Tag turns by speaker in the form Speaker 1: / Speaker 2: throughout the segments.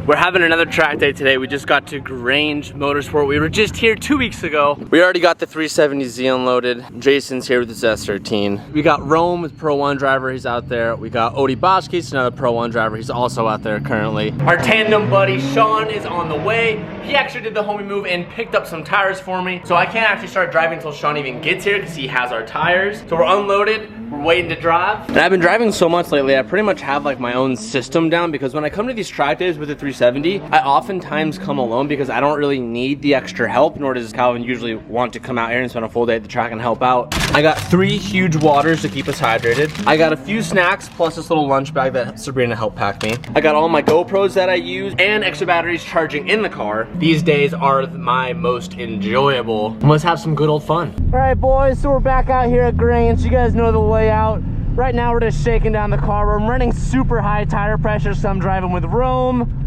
Speaker 1: We're having another track day today. We just got to Grange Motorsport. We were just here 2 weeks ago. We already got the 370Z unloaded. Jason's here with his S13. We got Rome, his Pro 1 driver, he's out there. We got Odie Boschkes, another Pro 1 driver, he's also out there currently. Our tandem buddy Sean is on the way. He actually did the homie move and picked up some tires for me. So I can't actually start driving until Sean even gets here because he has our tires. So we're unloaded, we're waiting to drive. And I've been driving so much lately, I pretty much have like my own system down, because when I come to these track days with the 370, I oftentimes come alone because I don't really need the extra help, nor does Calvin usually want to come out here and spend a full day at the track and help out. I got 3 huge waters to keep us hydrated. I got a few snacks plus this little lunch bag that Sabrina helped pack me. I got all my GoPros that I use and extra batteries charging in the car. These days are my most enjoyable. Let's have some good old fun. All right, boys, so we're back out here at Grange. You guys know the layout. Right now we're just shaking down the car. I'm running super high tire pressure, so I'm driving with Rome.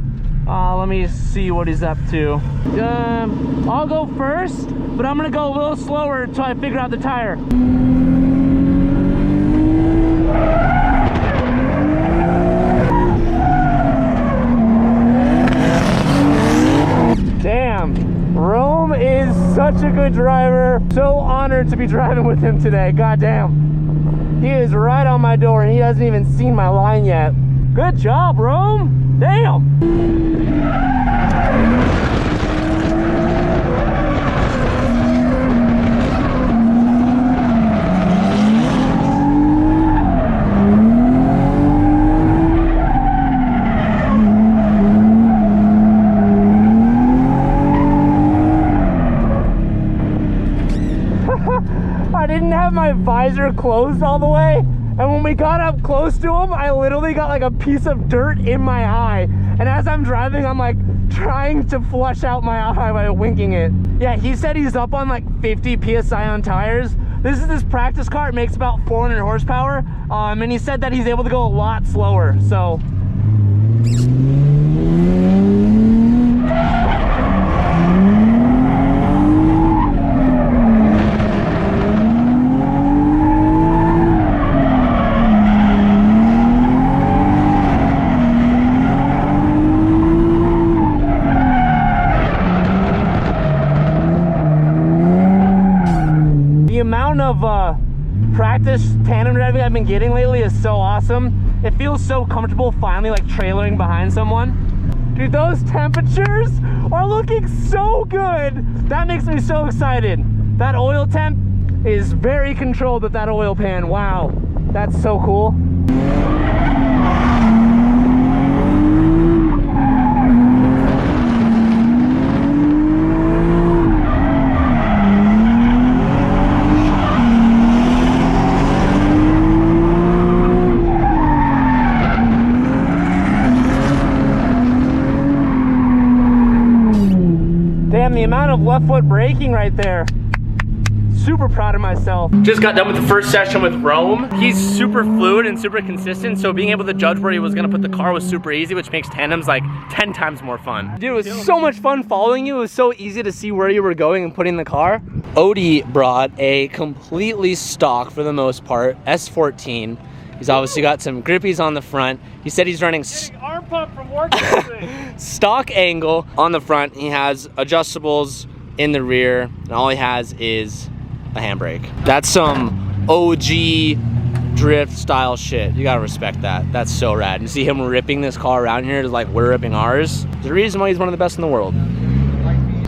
Speaker 1: Let me see what he's up to. I'll go first, but I'm gonna go a little slower until I figure out the tire. Damn, Rome is such a good driver. So honored to be driving with him today. God damn. He is right on my door and he hasn't even seen my line yet. Good job, Rome. Damn. I didn't have my visor closed all the way, and when we got up close to him, I literally got like a piece of dirt in my eye, and as I'm driving, I'm like trying to flush out my eye by winking it. Yeah, he said he's up on like 50 PSI on tires. This is his practice car. It makes about 400 horsepower, and he said that he's able to go a lot slower, so. The amount of practice tandem driving I've been getting lately is so awesome. It feels so comfortable finally like trailering behind someone. Dude, those temperatures are looking so good. That makes me so excited. That oil temp is very controlled with that oil pan. Wow, that's so cool. Damn, the amount of left foot braking right there. Super proud of myself. Just got done with the first session with Rome. He's super fluid and super consistent, so being able to judge where he was gonna put the car was super easy, which makes tandems like 10 times more fun. Dude, it was so much fun following you. It was so easy to see where you were going and putting the car. Odie brought a completely stock, for the most part, S14. He's obviously got some grippies on the front. He said he's running
Speaker 2: arm pump from work.
Speaker 1: stock angle on the front. He has adjustables in the rear, and all he has is a handbrake. That's some OG drift style shit. You gotta respect that. That's so rad. And see him ripping this car around here like we're ripping ours. There's a reason why he's one of the best in the world.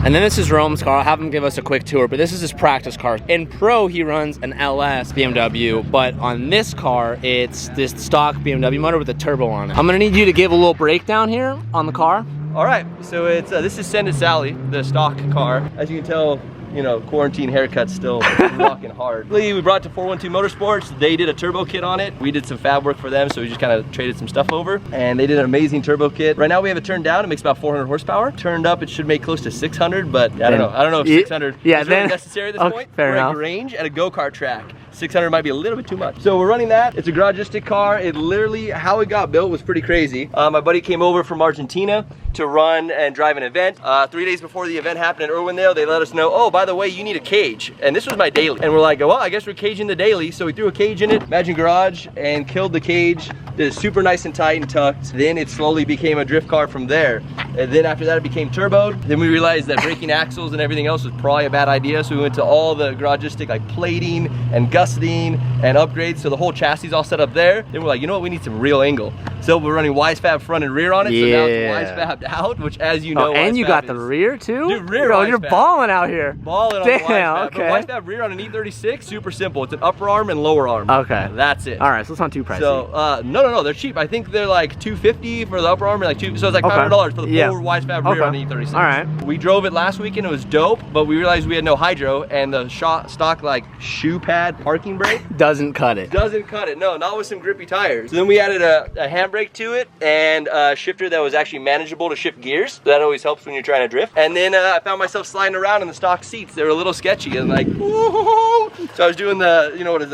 Speaker 1: And then this is Rome's car. I'll have him give us a quick tour, but this is his practice car. In Pro, he runs an LS BMW, but on this car, it's this stock BMW motor with a turbo on it. I'm gonna need you to give a little breakdown here on the car.
Speaker 3: All right, so it's this is Send It Sally, the stock car. As you can tell, you know, quarantine haircut's still rocking hard. We brought it to 412 Motorsports. They did a turbo kit on it. We did some fab work for them, so we just kind of traded some stuff over. And they did an amazing turbo kit. Right now we have it turned down. It makes about 400 horsepower. Turned up, it should make close to 600, but I don't know. I don't know if 600 is really necessary at this point.
Speaker 1: Fair
Speaker 3: We're
Speaker 1: enough.
Speaker 3: at Grange at a go-kart track. 600 might be a little bit too much. So we're running that. It's a garagistic car. It literally, how it got built was pretty crazy. My buddy came over from Argentina to run and drive an event. 3 days before the event happened in Irwindale, they let us know, oh, by the way, you need a cage. And this was my daily. And we're like, well, I guess we're caging the daily. So we threw a cage in it, Imagine Garage, and killed the cage Did it super nice and tight and tucked. Then it slowly became a drift car from there. And then after that, it became turboed. Then we realized that breaking axles and everything else was probably a bad idea. So we went to all the garagistic like plating and gusseting and upgrades. So the whole chassis is all set up there. Then we're like, you know what? We need some real angle. So we're running Wisefab front and rear on it. So now it's Wisefabbed out, which as you know,
Speaker 1: and you got the rear too?
Speaker 3: Dude, rear
Speaker 1: Bro, you're balling out here.
Speaker 3: Balling on the Wisefab. Okay. But Wisefab rear on an E36, super simple. It's an upper arm and lower arm.
Speaker 1: Okay.
Speaker 3: That's it.
Speaker 1: All right, so it's not too pricey.
Speaker 3: So, no, they're cheap. I think they're like $250 for the upper arm and like so it's like $500 for the full Wisefab rear on the E36.
Speaker 1: All right.
Speaker 3: We drove it last weekend. It was dope, but we realized we had no hydro and the stock like shoe pad parking brake
Speaker 1: doesn't cut it.
Speaker 3: Doesn't cut it. No, not with some grippy tires. So then we added a handbrake to it and a shifter that was actually manageable to shift gears. So that always helps when you're trying to drift. And then I found myself sliding around in the stock seats. They were a little sketchy and like, woo-hoo-hoo. So I was doing the, you know what is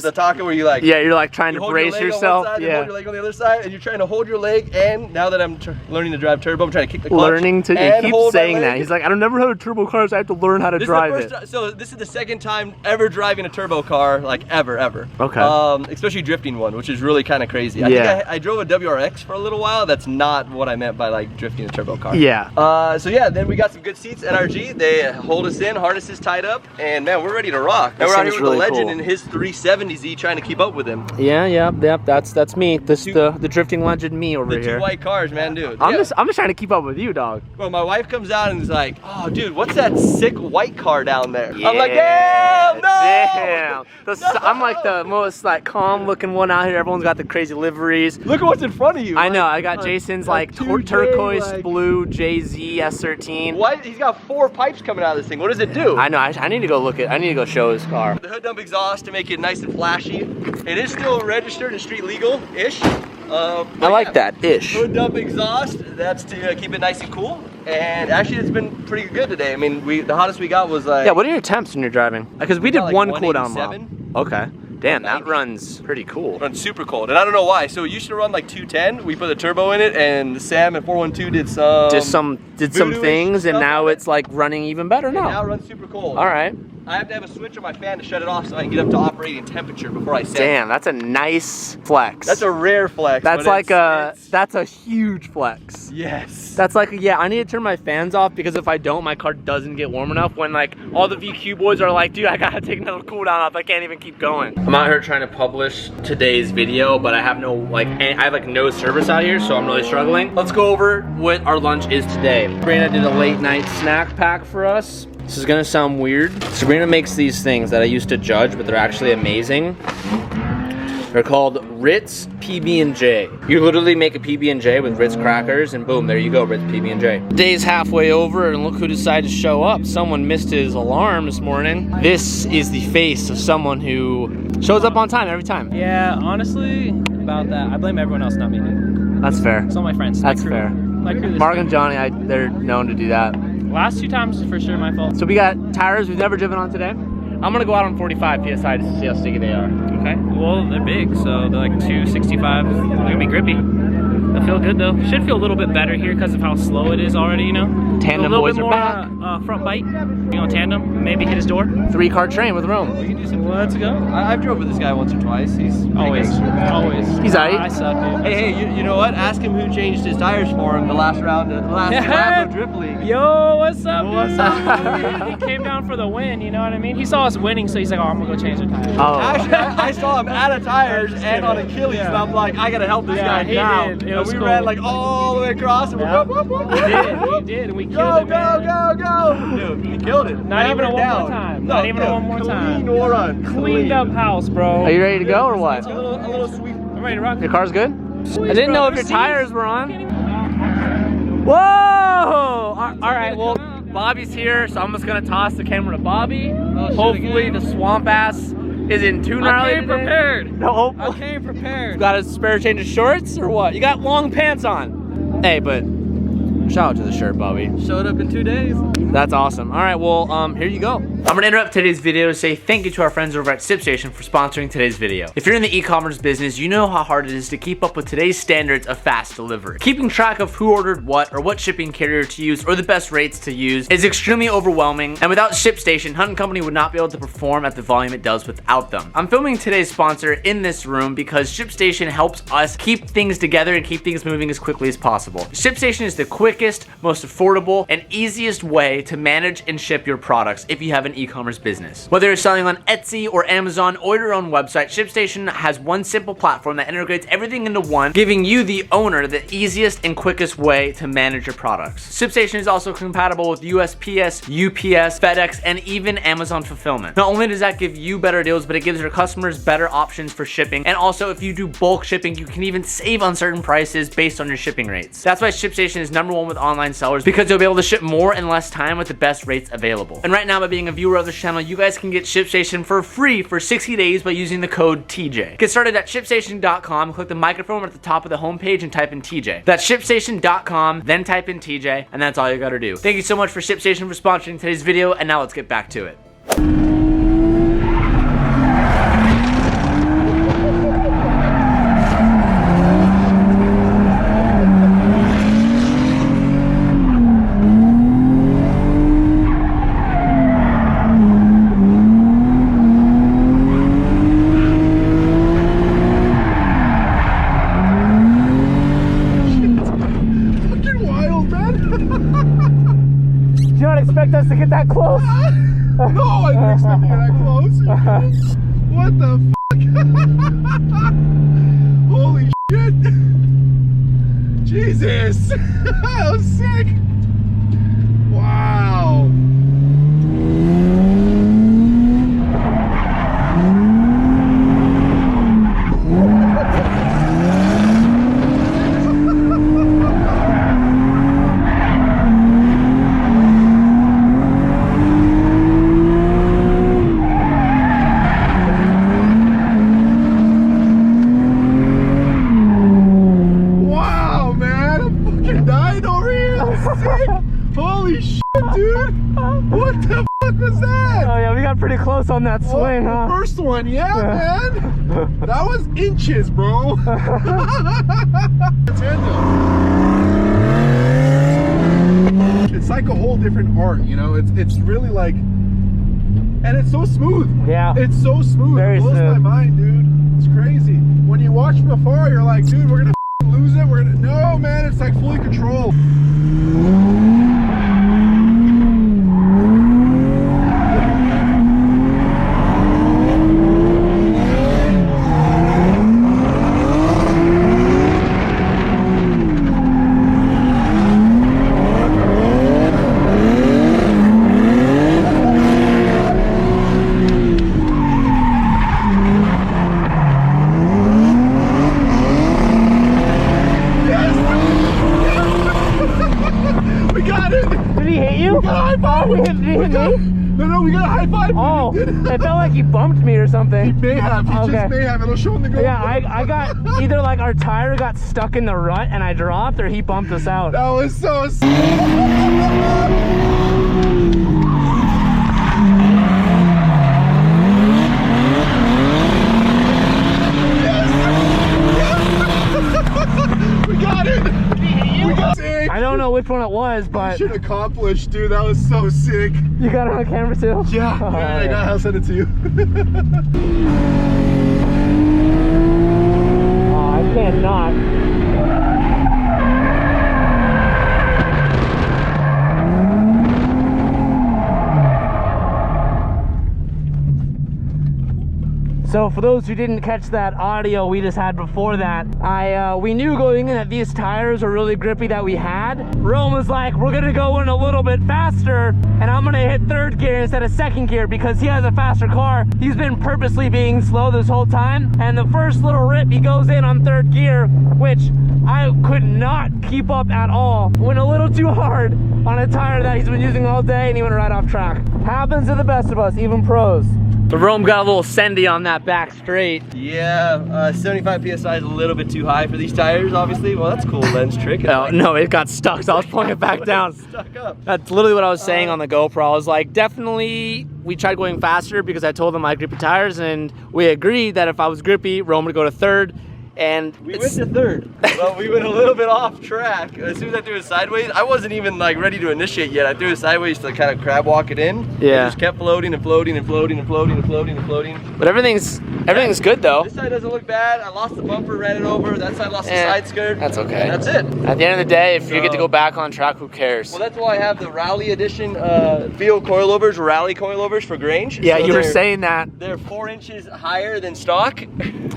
Speaker 3: the taco where you like,
Speaker 1: you're like trying to brace yourself.
Speaker 3: Hold your leg on the other side, and you're trying to hold your leg. And now that I'm learning to drive turbo, I'm trying to kick the clutch.
Speaker 1: He keeps saying that. He's like, I don't never had a turbo car, so I have to learn how to drive it.
Speaker 3: So this is the second time ever driving a turbo car, like ever.
Speaker 1: Okay.
Speaker 3: Especially drifting one, which is really kind of crazy. I think I drove a WRX for a little while. That's not what I meant by like drifting a turbo car.
Speaker 1: Yeah.
Speaker 3: So yeah, then we got some good seats, NRG. They hold us in, harnesses tied up, and man, we're ready to rock. And we're out here with the legend in his 370Z trying to keep up with him.
Speaker 1: Yeah. That's me. The drifting legend me over here.
Speaker 3: The two white cars, man, dude.
Speaker 1: I'm just trying to keep up with you, dog.
Speaker 3: Well, my wife comes out and is like, oh, dude, what's that sick white car down there? Yeah, I'm like, damn, no!
Speaker 1: Damn. I'm like the most like calm looking one out here. Everyone's got the crazy liveries.
Speaker 3: Look at what's in front of you.
Speaker 1: I know. I got Jason's like turquoise blue JZ S13.
Speaker 3: What? He's got 4 pipes coming out of this thing. What does it do?
Speaker 1: I know. I need to go look at. I need to go show his car.
Speaker 3: The hood dump exhaust to make it nice and flashy. It is still registered and street legal-ish.
Speaker 1: I like that ish.
Speaker 3: Hood dump exhaust. That's to keep it nice and cool. And actually, it's been pretty good today. I mean, the hottest we got was like.
Speaker 1: Yeah. What are your temps when you're driving? Because we did
Speaker 3: like
Speaker 1: one cool down mile. Okay. Damn, that runs pretty cool.
Speaker 3: Runs super cold, and I don't know why. So it used to run like 210. We put a turbo in it, and Sam at 412 did some things, and now it's like running even better now. Now it runs super cold.
Speaker 1: All right.
Speaker 3: I have to have a switch on my fan to shut it off so I can get up to operating temperature before I set.
Speaker 1: Damn, that's a nice flex.
Speaker 3: That's a rare flex.
Speaker 1: That's like that's a huge flex.
Speaker 3: Yes.
Speaker 1: That's like, yeah, I need to turn my fans off because if I don't, my car doesn't get warm enough when like all the VQ boys are like, dude, I gotta take another cool down off. I can't even keep going. I'm out here trying to publish today's video, but I have no no service out here, so I'm really struggling. Let's go over what our lunch is today. Sabrina did a late night snack pack for us. This is gonna sound weird. Sabrina makes these things that I used to judge, but they're actually amazing. They're called Ritz PB&J. You literally make a PB&J with Ritz crackers and boom, there you go, Ritz PB&J. Day's halfway over and look who decided to show up. Someone missed his alarm this morning. This is the face of someone who shows up on time every time.
Speaker 2: Yeah, honestly, about that, I blame everyone else, not me.
Speaker 1: That's fair.
Speaker 2: It's all my friends.
Speaker 1: That's fair. Mark and Johnny, they're known to do that.
Speaker 2: Last 2 times is for sure my fault.
Speaker 1: So we got tires we've never driven on today. I'm gonna go out on 45 PSI to see how sticky they are.
Speaker 2: Okay. Well, they're big, so they're like 265. They're gonna be grippy. They'll feel good though. Should feel a little bit better here because of how slow it is already, you know.
Speaker 1: Tandem boys are back.
Speaker 2: Front bite, you know, tandem. Maybe hit his door.
Speaker 1: 3-car train with Rome.
Speaker 3: We can do some. Let's go. I've drove with this guy once or twice. He's
Speaker 2: always.
Speaker 1: He's alright.
Speaker 2: I suck, dude.
Speaker 3: Hey, you know what? Ask him who changed his tires for him the last round, the last lap of Drip League.
Speaker 2: Yo, what's up, dude? What's up? He came down for the win, you know what I mean? He saw us winning, so he's like, oh, I'm gonna go change the tires.
Speaker 1: Oh.
Speaker 3: Actually, I saw him out of tires and on Achilles, and I'm like, I gotta help this guy now.
Speaker 2: Did.
Speaker 3: And we ran like all the way across, and
Speaker 2: we did, and we killed it, man.
Speaker 3: Go! Dude, we killed it.
Speaker 2: Not even a one more time. Not even a one more time.
Speaker 3: Clean run.
Speaker 2: Cleaned up house, bro.
Speaker 1: Are you ready to go or what?
Speaker 3: A little sweet.
Speaker 2: I'm ready to rock.
Speaker 1: Your car's good?
Speaker 2: Sweet,
Speaker 1: I didn't know
Speaker 2: bro.
Speaker 1: if your tires were on. Whoa! All right, well, Bobby's here, so I'm just gonna toss the camera to Bobby. Hopefully the swamp ass isn't too gnarly.
Speaker 2: I came prepared.
Speaker 1: No,
Speaker 2: I came prepared.
Speaker 1: Got a spare change of shorts or what? You got long pants on. Hey, but Shout out to the shirt, Bobby.
Speaker 3: Showed up in 2 days.
Speaker 1: That's awesome. All right, well, here you go. I'm gonna interrupt today's video to say thank you to our friends over at ShipStation for sponsoring today's video. If you're in the e-commerce business, you know how hard it is to keep up with today's standards of fast delivery. Keeping track of who ordered what or what shipping carrier to use or the best rates to use is extremely overwhelming, and without ShipStation, Hunt & Company would not be able to perform at the volume it does without them. I'm filming today's sponsor in this room because ShipStation helps us keep things together and keep things moving as quickly as possible. ShipStation is the quickest, most affordable, and easiest way to manage and ship your products if you have an e-commerce business. Whether you're selling on Etsy or Amazon or your own website, ShipStation has one simple platform that integrates everything into one, giving you, the owner, the easiest and quickest way to manage your products. ShipStation is also compatible with USPS, UPS, FedEx, and even Amazon fulfillment. Not only does that give you better deals, but it gives your customers better options for shipping. And also, if you do bulk shipping, you can even save on certain prices based on your shipping rates. That's why ShipStation is #1 with online sellers, because you'll be able to ship more in less time with the best rates available. And right now, by being a viewer of this channel, you guys can get ShipStation for free for 60 days by using the code TJ. Get started at ShipStation.com, click the microphone at the top of the homepage and type in TJ. That's ShipStation.com, then type in TJ, and that's all you gotta do. Thank you so much for ShipStation for sponsoring today's video, and now let's get back to it. Did you not expect us to get that close?
Speaker 4: No, I didn't expect to get that close. What the f***? Holy shit. Jesus. That was sick. Wow. Holy shit, dude! What the fuck was that?
Speaker 1: Oh yeah, we got pretty close on that swing, huh?
Speaker 4: The first one, yeah, man! That was inches, bro! It's like a whole different art, you know? It's really like... And it's so smooth!
Speaker 1: Yeah.
Speaker 4: It's so smooth.
Speaker 1: Very
Speaker 4: it blows
Speaker 1: smooth.
Speaker 4: my mind, dude. It's crazy. When you watch from afar, you're like, dude, we're gonna lose it, we're gonna... No, man, it's like fully controlled. No, we got a high five.
Speaker 1: Oh, it felt like he bumped me or something.
Speaker 4: He may have. He just may have. It'll show in the GoPro.
Speaker 1: Yeah, I got either like our tire got stuck in the rut and I dropped, or he bumped us out.
Speaker 4: That was so sick. We got it. We got it.
Speaker 1: I don't know which one it was, but
Speaker 4: mission accomplished, dude. That was so sick.
Speaker 1: You got it on camera too?
Speaker 4: Yeah.
Speaker 1: Oh,
Speaker 4: yeah, I got. I'll send it to you.
Speaker 1: Oh, I cannot. So for those who didn't catch that audio we just had before that, we knew going in that these tires were really grippy that we had. Rome was like, we're gonna go in a little bit faster and I'm gonna hit third gear instead of second gear because he has a faster car. He's been purposely being slow this whole time, and the first little rip he goes in on third gear, which I could not keep up at all. Went a little too hard on a tire that he's been using all day and he went right off track. Happens to the best of us, even pros. The Rome got a little sendy on that back straight.
Speaker 3: Yeah, 75 PSI is a little bit too high for these tires, obviously. Well, that's a cool lens trick.
Speaker 1: Oh, no, it got stuck, so I was pulling it back down.
Speaker 3: Stuck up.
Speaker 1: That's literally what I was saying on the GoPro. I was like, definitely, we tried going faster because I told them I had grippy tires, and we agreed that if I was grippy, Rome would go to third. And
Speaker 3: we went to third. Well, we went a little bit off track. As soon as I threw it sideways, I wasn't even like ready to initiate yet. I threw it sideways to kind of crab walk it in.
Speaker 1: Yeah.
Speaker 3: It just kept floating and floating and floating and floating and floating and floating.
Speaker 1: But everything's good though.
Speaker 3: This side doesn't look bad. I lost the bumper, ran it over. That side lost the side skirt.
Speaker 1: That's okay.
Speaker 3: And that's it.
Speaker 1: At the end of the day, if you get to go back on track, who cares?
Speaker 3: Well, that's why I have the Rally Edition field coilovers, Rally coilovers for Grange.
Speaker 1: Yeah,
Speaker 3: So
Speaker 1: you were saying that.
Speaker 3: They're 4 inches higher than stock.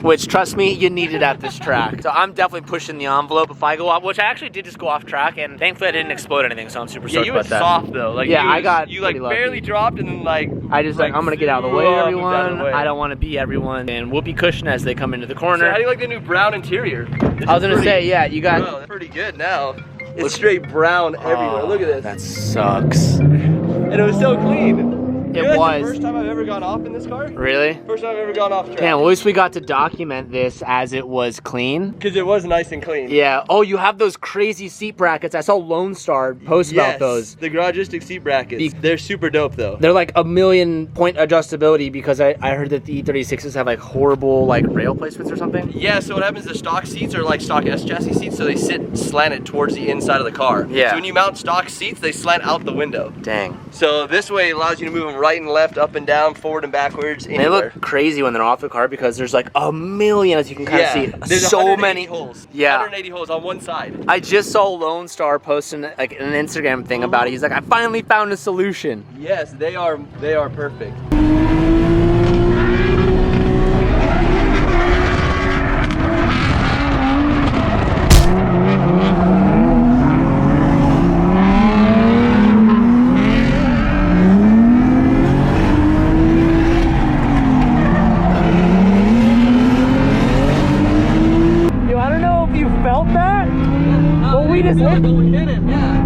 Speaker 1: Which, trust me, you need it at this track. So I'm definitely pushing the envelope if I go off, which I actually did just go off track, and thankfully I didn't explode anything, so I'm super stoked
Speaker 3: you
Speaker 1: about
Speaker 3: went
Speaker 1: that.
Speaker 3: soft though. Like
Speaker 1: yeah,
Speaker 3: you like
Speaker 1: lucky.
Speaker 3: barely dropped and then like
Speaker 1: I just like I'm gonna get out of the way,
Speaker 3: moved
Speaker 1: everyone.
Speaker 3: out of the way.
Speaker 1: I don't want to be everyone, and whoopee cushion as they come into the
Speaker 3: So
Speaker 1: corner.
Speaker 3: how do you like the new brown interior?
Speaker 1: I was gonna say, yeah, you got.
Speaker 3: Bro, that's pretty good now. It's straight brown everywhere. Look at this.
Speaker 1: That sucks.
Speaker 3: And it was so clean.
Speaker 1: It
Speaker 3: That's
Speaker 1: was.
Speaker 3: the first time I've ever gone off in this car.
Speaker 1: Really?
Speaker 3: First time I've ever gone off track.
Speaker 1: Damn, well, at least we got to document this as it was clean.
Speaker 3: Because it was nice and clean.
Speaker 1: Yeah. Oh, you have those crazy seat brackets. I saw Lone Star post about those.
Speaker 3: The Garagistic seat brackets. They're super dope though.
Speaker 1: They're like 1,000,000 point adjustability because I heard that the E36s have like horrible like rail placements or something.
Speaker 3: Yeah, so what happens, the stock seats are like stock S chassis seats, so they sit slanted towards the inside of the car.
Speaker 1: Yeah.
Speaker 3: So when you mount stock seats, they slant out the window.
Speaker 1: Dang.
Speaker 3: So this way allows you to move them right and left, up and down, forward and backwards, anywhere.
Speaker 1: They look crazy when they're off the car because there's like 1,000,000, as you can kind of see.
Speaker 3: There's
Speaker 1: so
Speaker 3: 180
Speaker 1: many
Speaker 3: holes.
Speaker 1: Yeah.
Speaker 3: 180 holes on one side.
Speaker 1: I just saw Lone Star posting like an Instagram thing about it. He's like, I finally found a solution.
Speaker 3: Yes, they are perfect.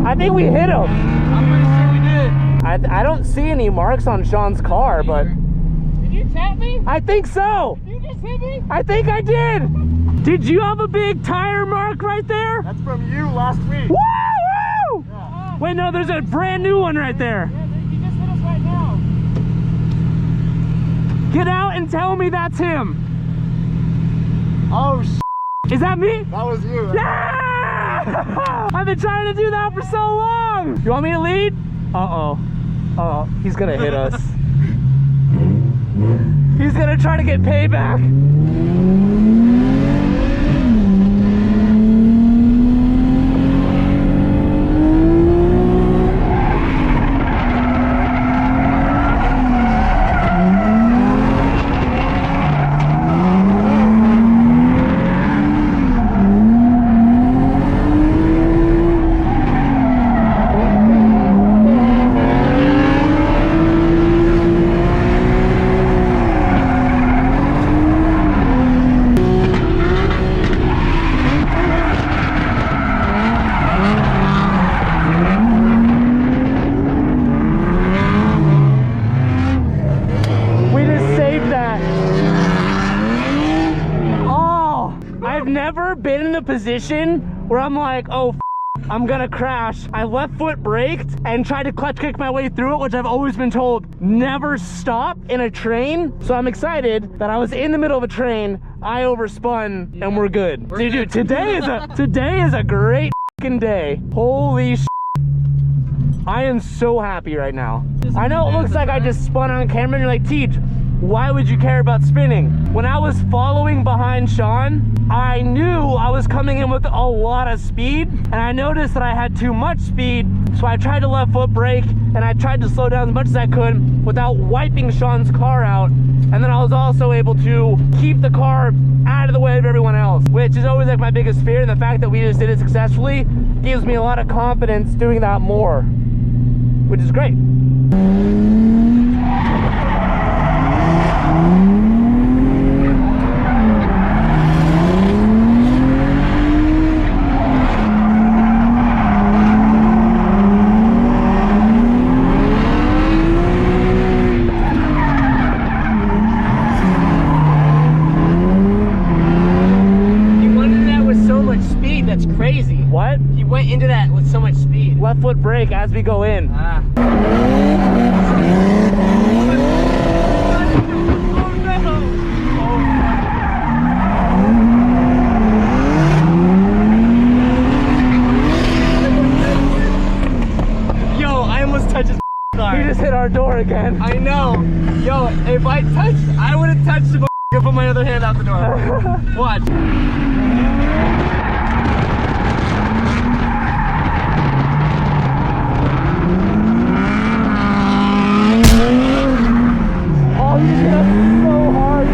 Speaker 1: I think we hit him. I'm pretty sure we did. I don't see any marks on Sean's car, but...
Speaker 5: Did you tap me?
Speaker 1: I think so.
Speaker 5: Did you just hit me?
Speaker 1: I think I did. Did you have a big tire mark right there?
Speaker 4: That's from you last week.
Speaker 1: Woo! Woo!
Speaker 5: Yeah.
Speaker 1: Wait, no, there's a brand new one right there.
Speaker 5: Yeah, you just hit us right now.
Speaker 1: Get out and tell me that's him.
Speaker 4: Oh,
Speaker 1: Is that me?
Speaker 4: that was you.
Speaker 1: Yeah! I've been trying to do that for so long. You want me to lead? Uh-oh. Uh-oh. He's gonna hit us. He's gonna try to get payback. Been in a position where I'm like, oh, I'm gonna crash. I left foot braked and tried to clutch kick my way through it, which I've always been told never stop in a train. So I'm excited that I was in the middle of a train, I overspun, and we're good. Dude, today is a great fucking day. Holy shit. I am so happy right now. I know it looks like I just spun on camera and you're like, Teej, why would you care about spinning? When I was following behind Sean, I knew I was coming in with a lot of speed, and I noticed that I had too much speed, so I tried to left foot brake, and I tried to slow down as much as I could without wiping Sean's car out, and then I was also able to keep the car out of the way of everyone else, which is always like my biggest fear, and the fact that we just did it successfully gives me a lot of confidence doing that more, which is great. Left foot brake as we go in.
Speaker 2: Yo, I almost touched his car.
Speaker 1: He just hit our door again.
Speaker 2: I know. Yo, if I would have touched the I put my other hand out the door. Watch.
Speaker 1: Oh, he hit us so hard.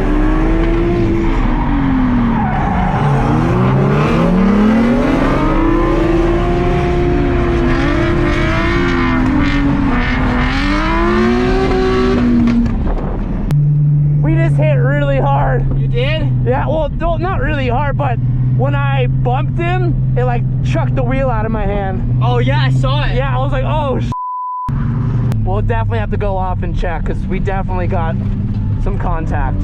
Speaker 1: We just hit really hard.
Speaker 2: You did?
Speaker 1: Yeah, well, no, not really hard, but when I bumped him, it like chucked the wheel out of my hand.
Speaker 2: Oh yeah, I saw it.
Speaker 1: Yeah, I was like, oh, we'll definitely have to go off and check because we definitely got some contact.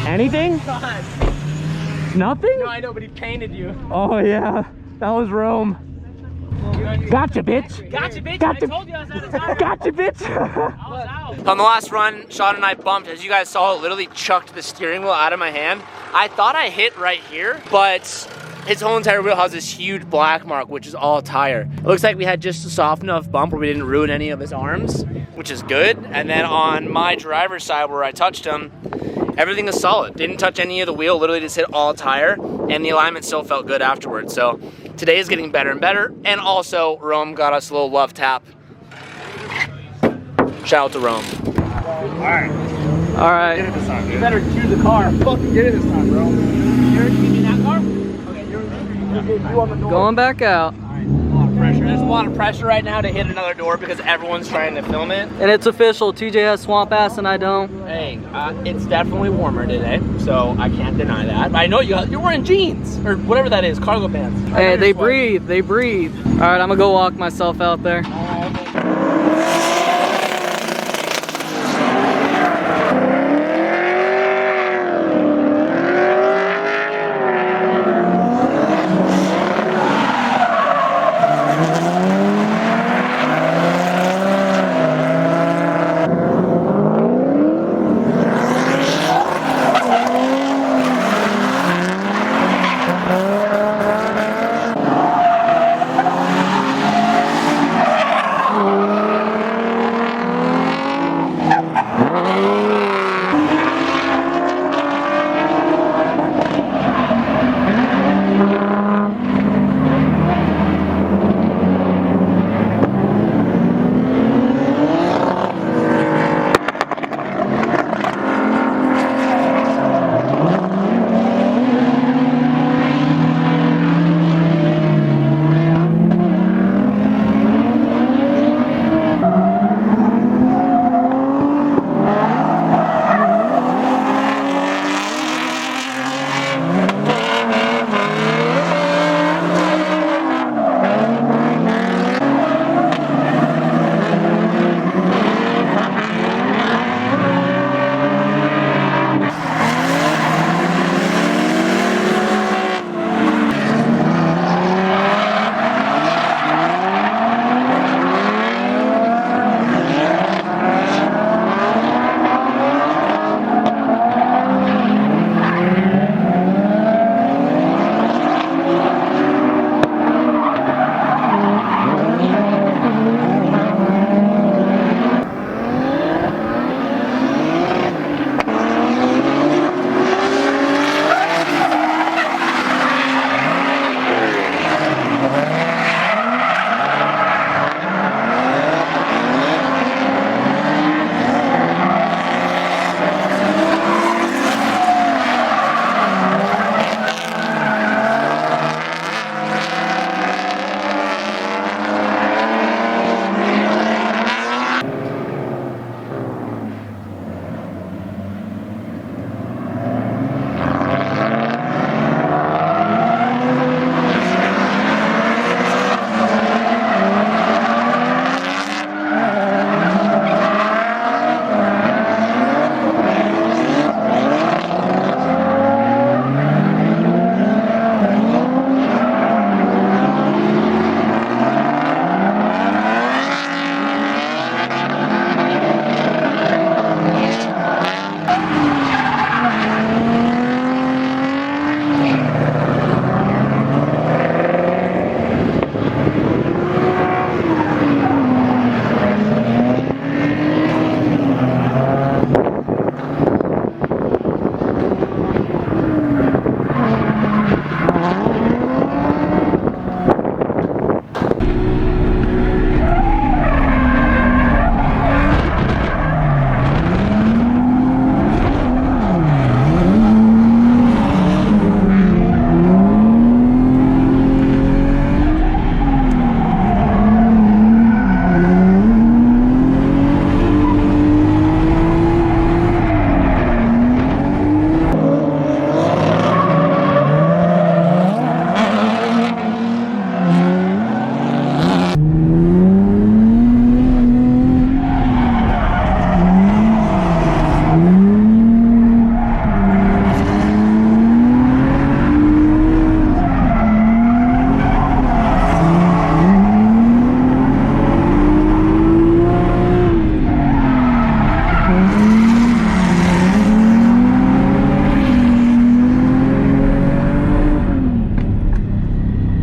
Speaker 1: Anything?
Speaker 2: God.
Speaker 1: Nothing?
Speaker 2: No, I know, but he painted you.
Speaker 1: Oh yeah, that was Rome. Gotcha, bitch.
Speaker 2: Gotcha, bitch.
Speaker 1: Gotcha.
Speaker 2: I told you I was out of time.
Speaker 1: Gotcha, bitch.
Speaker 2: I was out.
Speaker 1: On the last run, Sean and I bumped. As you guys saw, it literally chucked the steering wheel out of my hand. I thought I hit right here, but his whole entire wheel has this huge black mark, which is all tire. It looks like we had just a soft enough bump where we didn't ruin any of his arms, which is good. And then on my driver's side where I touched him, everything is solid. Didn't touch any of the wheel, literally just hit all tire, and the alignment still felt good afterwards. So today is getting better and better. And also, Rome got us a little love tap. Shout out to Rome.
Speaker 2: All right.
Speaker 1: You better choose the car. Fucking get it this time, bro.
Speaker 2: You're in that car?
Speaker 1: You on the door.
Speaker 2: Going back out.
Speaker 1: Pressure. There's a lot of pressure right now to hit another door because everyone's trying to film it.
Speaker 2: And it's official. TJ has swamp ass and I don't.
Speaker 1: Hey, it's definitely warmer today, so I can't deny that. But I know you're wearing jeans or whatever that is, cargo pants.
Speaker 2: Hey, they breathe. They breathe. All right, I'm gonna go walk myself out there.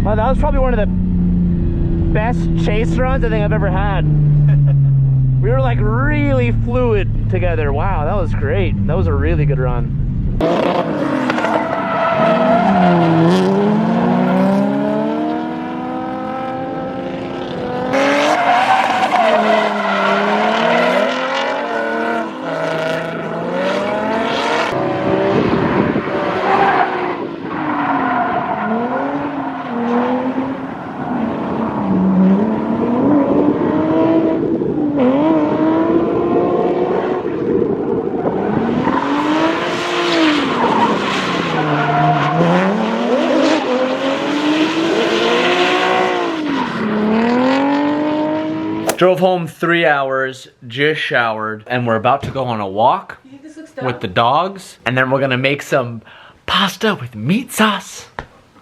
Speaker 1: Well, that was probably one of the best chase runs I think I've ever had. We were like really fluid together. Wow, that was great. That was a really good run. Drove home 3 hours, just showered, and we're about to go on a walk with the dogs, and then we're gonna make some pasta with meat sauce.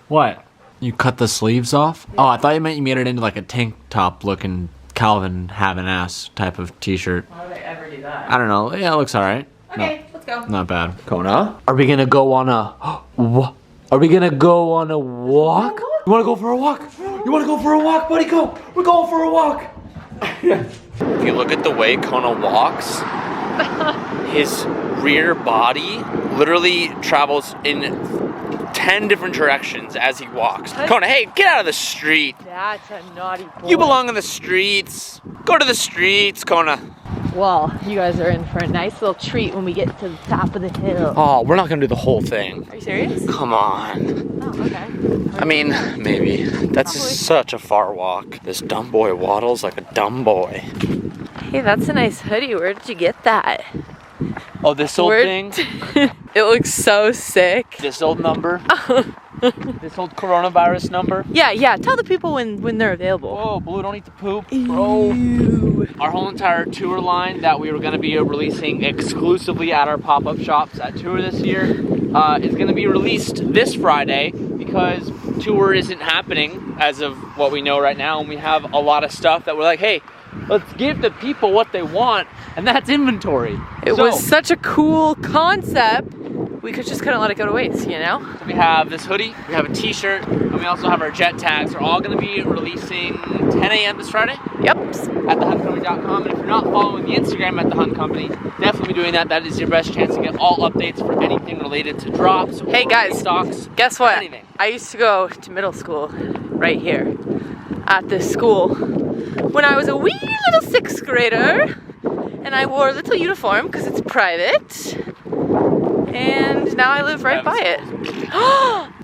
Speaker 1: What? You cut the sleeves off? Yeah. Oh, I thought you meant you made it into like a tank top looking Calvin have an ass type of t-shirt.
Speaker 6: Why would I ever do that?
Speaker 1: I don't know. Yeah, it looks alright.
Speaker 6: Okay, let's go.
Speaker 1: Not bad. Kona? Are we gonna go on a what? Are we gonna go on a walk? You wanna go for a walk? You wanna go for a walk, buddy? Go! We're going for a walk! If you look at the way Kona walks, his rear body literally travels in 10 different directions as he walks. Kona, hey, get out of the street.
Speaker 6: That's a naughty boy.
Speaker 1: You belong in the streets. Go to the streets, Kona.
Speaker 6: Well, you guys are in for a nice little treat when we get to the top of the hill.
Speaker 1: Oh, we're not gonna do the whole thing.
Speaker 6: Are you serious?
Speaker 1: Come on.
Speaker 6: Oh, okay.
Speaker 1: I mean, maybe. That's such a far walk. This dumb boy waddles like a dumb boy.
Speaker 6: Hey, that's a nice hoodie. Where did you get that?
Speaker 1: Oh, this old thing?
Speaker 6: It looks so sick.
Speaker 1: This old number? This old coronavirus number?
Speaker 6: Yeah. Tell the people when they're available.
Speaker 1: Whoa, Blue, don't eat the poop, bro.
Speaker 6: Ew.
Speaker 1: Our whole entire tour line that we were gonna be releasing exclusively at our pop-up shops at Tour this year is gonna be released this Friday because Tour isn't happening as of what we know right now, and we have a lot of stuff that we're like, hey, let's give the people what they want, and that's inventory.
Speaker 6: It was such a cool concept. We could just kind of let it go to waste, you know?
Speaker 1: So we have this hoodie, we have a t-shirt, and we also have our jet tags. They're all gonna be releasing 10 a.m. this Friday.
Speaker 6: Yep.
Speaker 1: At thehuntcompany.com. And if you're not following the Instagram at The Hunt Company, definitely be doing that. That is your best chance to get all updates for anything related to drops.
Speaker 6: Hey guys,
Speaker 1: stocks,
Speaker 6: guess what?
Speaker 1: anything.
Speaker 6: I used to go to middle school right here at this school when I was a wee little 6th grader, and I wore a little uniform because it's private. And now I live right by it.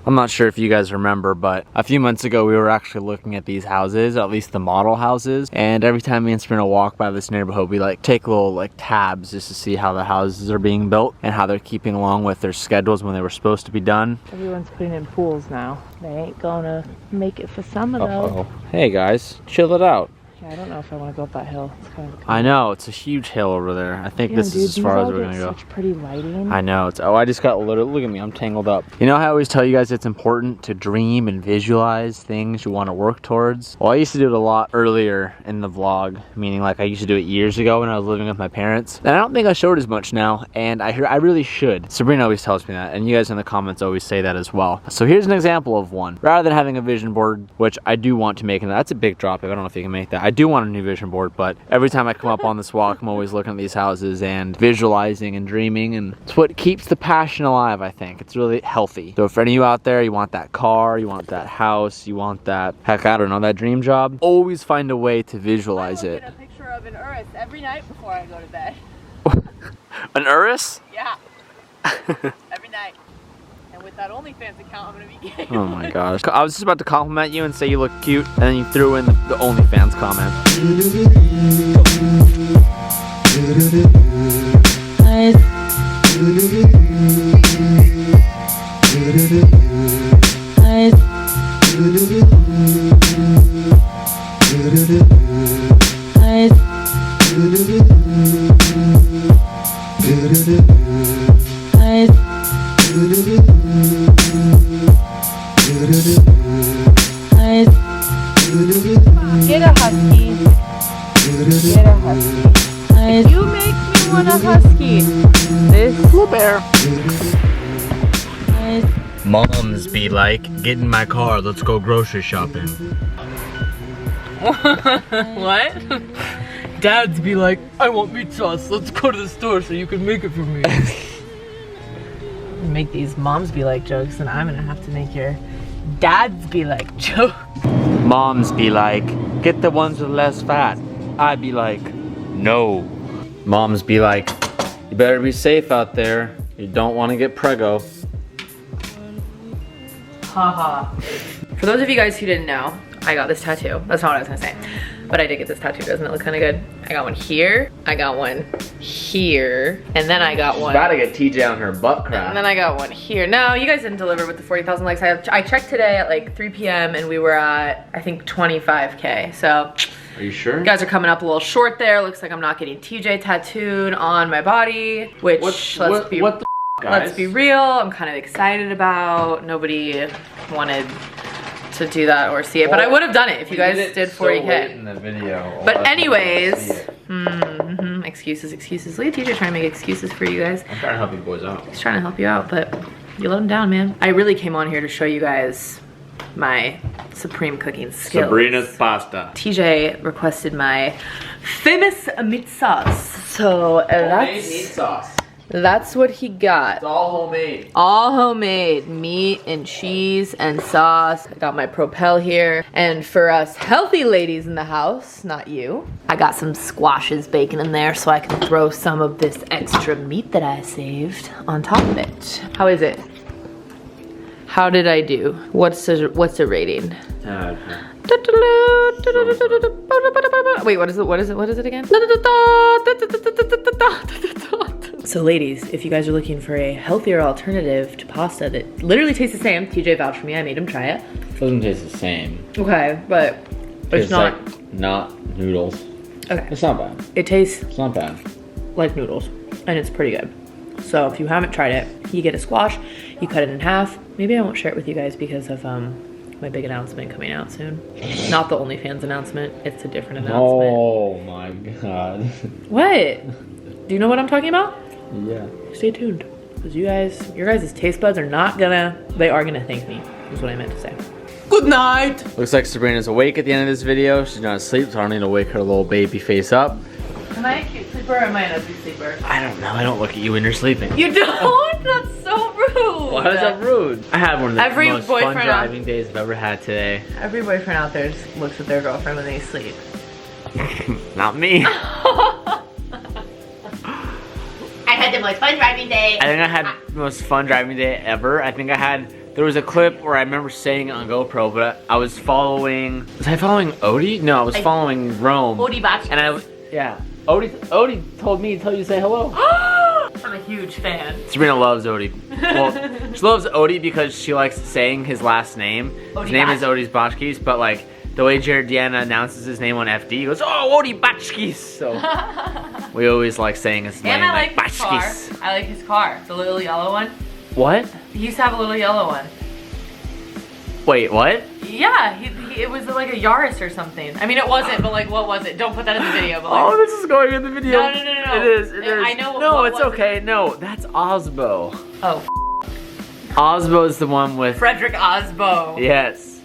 Speaker 1: I'm not sure if you guys remember, but a few months ago we were actually looking at these houses, at least the model houses, and every time me and Sabrina walk by this neighborhood, we like take little like tabs just to see how the houses are being built and how they're keeping along with their schedules when they were supposed to be done.
Speaker 6: Everyone's putting in pools now. They ain't gonna make it for summer though.
Speaker 1: Hey guys, chill it out.
Speaker 6: Yeah, I don't know if I want to go up that hill. It's kind of
Speaker 1: I know, it's a huge hill over there. I think this is as far as we're gonna go.
Speaker 6: Such pretty lighting.
Speaker 1: I know. I just got literally, look at me, I'm tangled up. You know how I always tell you guys it's important to dream and visualize things you want to work towards? Well, I used to do it a lot earlier in the vlog, meaning like I used to do it years ago when I was living with my parents. And I don't think I showed as much now, and I really should. Sabrina always tells me that, and you guys in the comments always say that as well. So here's an example of one. Rather than having a vision board, which I do want to make, and that's a big drop, I don't know if you can make that. I do want a new vision board, but every time I come up on this walk, I'm always looking at these houses and visualizing and dreaming, and it's what keeps the passion alive, I think. It's really healthy. So if any of you out there, you want that car, you want that house, you want that, heck, I don't know, that dream job, always find a way to visualize it.
Speaker 6: I look at a picture of an Urus every night before I go to bed.
Speaker 1: An Urus?
Speaker 6: Yeah. Every night. And with that OnlyFans account, I'm gonna be getting
Speaker 1: Oh my gosh. I was just about to compliment you and say you look cute, and then you threw in the OnlyFans comment.
Speaker 6: Get a husky. Get a husky. If you make me want a husky, this
Speaker 1: Blue bear. Moms be like, get in my car, let's go grocery shopping.
Speaker 6: What?
Speaker 2: Dads be like, I want meat sauce. Let's go to the store so you can make it for me.
Speaker 6: Make these moms be like jokes, and I'm gonna have to make your dads be like jokes.
Speaker 1: Moms be like, get the ones with less fat. I'd be like, no. Moms be like, you better be safe out there. You don't want to get prego.
Speaker 6: Haha. For those of you guys who didn't know, I got this tattoo. That's not what I was gonna say. But I did get this tattoo. Doesn't it look kind of good? I got one here. I got one here. And then I got one.
Speaker 1: Gotta get TJ on her butt crack.
Speaker 6: And then I got one here. No, you guys didn't deliver with the 40,000 likes. I checked today at like 3 p.m. and we were at, I think, 25K. So,
Speaker 1: are you sure?
Speaker 6: you guys are coming up a little short there. Looks like I'm not getting TJ tattooed on my body, which let's be real, I'm kind of excited about. Nobody wanted to do that or see it, but I would have done it if you guys did 40K.
Speaker 1: In the video.
Speaker 6: But anyways, excuses. Look at TJ trying to make excuses for you guys.
Speaker 1: I'm trying to help you boys out.
Speaker 6: He's trying to help you out, but you let him down, man. I really came on here to show you guys my supreme cooking skills.
Speaker 1: Sabrina's pasta.
Speaker 6: TJ requested my famous meat sauce, so
Speaker 1: Homemade meat sauce.
Speaker 6: that's what he got.
Speaker 1: It's all homemade.
Speaker 6: All homemade meat and cheese and sauce. I got my Propel here. And for us healthy ladies in the house, not you, I got some squashes bacon in there so I can throw some of this extra meat that I saved on top of it. How is it? How did I do? What's the rating? Wait, what is it again? So ladies, if you guys are looking for a healthier alternative to pasta that literally tastes the same, TJ vouched for me, I made him try it.
Speaker 1: Doesn't taste the same.
Speaker 6: Okay, but it's not.
Speaker 1: Like not noodles.
Speaker 6: Okay.
Speaker 1: It's not bad.
Speaker 6: It tastes
Speaker 1: It's not bad.
Speaker 6: like noodles, and it's pretty good. So if you haven't tried it, you get a squash, you cut it in half. Maybe I won't share it with you guys because of my big announcement coming out soon. Not the OnlyFans announcement, it's a different announcement.
Speaker 1: Oh my god.
Speaker 6: What? Do you know what I'm talking about?
Speaker 1: Yeah.
Speaker 6: Stay tuned, because your guys' taste buds are not gonna, they are gonna thank me, is what I meant to say. Good night!
Speaker 1: Looks like Sabrina's awake at the end of this video. She's not asleep, so I don't need to wake her little baby face up.
Speaker 6: Am I a cute sleeper or am I an ugly sleeper?
Speaker 1: I don't know. I don't look at you when you're sleeping.
Speaker 6: You don't? That's so rude!
Speaker 1: Why is that rude? I had one of the
Speaker 6: Every
Speaker 1: most fun
Speaker 6: boyfriend
Speaker 1: driving days I've ever had today.
Speaker 6: Every boyfriend out there looks at their girlfriend when they sleep.
Speaker 1: Not me.
Speaker 6: I had the most fun driving day.
Speaker 1: I think I had the most fun driving day ever. I think there was a clip where I remember saying it on GoPro, but I was following, was I following Odie? No, I was following Rome.
Speaker 6: Odie Botch.
Speaker 1: And Odie told me to tell you to say hello.
Speaker 6: I'm a huge fan.
Speaker 1: Sabrina loves Odie. Well, she loves Odie because she likes saying his last name. His name is Odie's Botchkis, but like the way Jared Deanna announces his name on FD, he goes, oh, Odie Botchkis. So we always like saying his name.
Speaker 6: And I like his car.
Speaker 1: Botchkis.
Speaker 6: I like his car. The little yellow one.
Speaker 1: What?
Speaker 6: He used to have a little yellow one.
Speaker 1: Wait, what?
Speaker 6: Yeah, it was like a Yaris or something. I mean, it wasn't, but like, what was it? Don't put that in the video. But like,
Speaker 1: Oh, this is going in the video.
Speaker 6: No.
Speaker 1: It is.
Speaker 6: I know.
Speaker 1: No, it's okay. No, that's Osbo.
Speaker 6: Oh,
Speaker 1: Osbo's the one with.
Speaker 6: Frederick Osbo.
Speaker 1: Yes.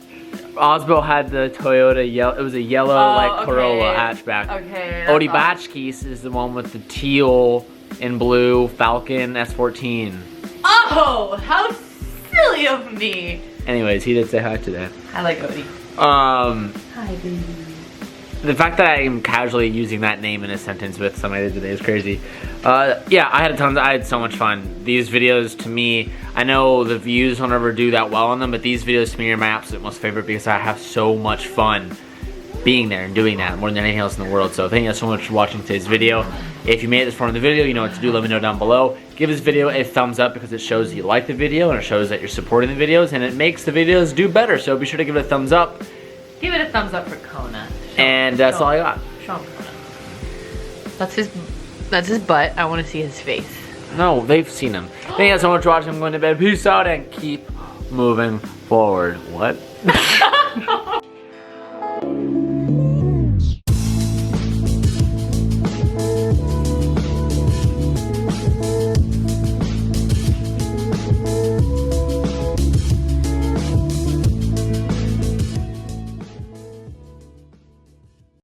Speaker 1: Osbo had the Toyota yellow. It was a yellow like Corolla hatchback.
Speaker 6: Okay.
Speaker 1: Odie Botchkis is the one with the teal and blue Falcon S14.
Speaker 6: Oh, how silly of me.
Speaker 1: Anyways, he did say hi today.
Speaker 6: I like Odie. Hi, baby.
Speaker 1: The fact that I am casually using that name in a sentence with somebody today is crazy. Yeah, I had so much fun. These videos to me, I know the views don't ever do that well on them, but these videos to me are my absolute most favorite because I have so much fun being there and doing that more than anything else in the world. So thank you guys so much for watching today's video. If you made it this far in the video, you know what to do. Let me know down below. Give this video a thumbs up because it shows that you like the video and it shows that you're supporting the videos and it makes the videos do better. So be sure to give it a thumbs up.
Speaker 6: Give it a thumbs up for Kona.
Speaker 1: And that's all I got.
Speaker 6: Show him Kona. That's his butt. I want to see his face.
Speaker 1: No, they've seen him. Thank you guys so much for watching. I'm going to bed. Peace out and keep moving forward. What?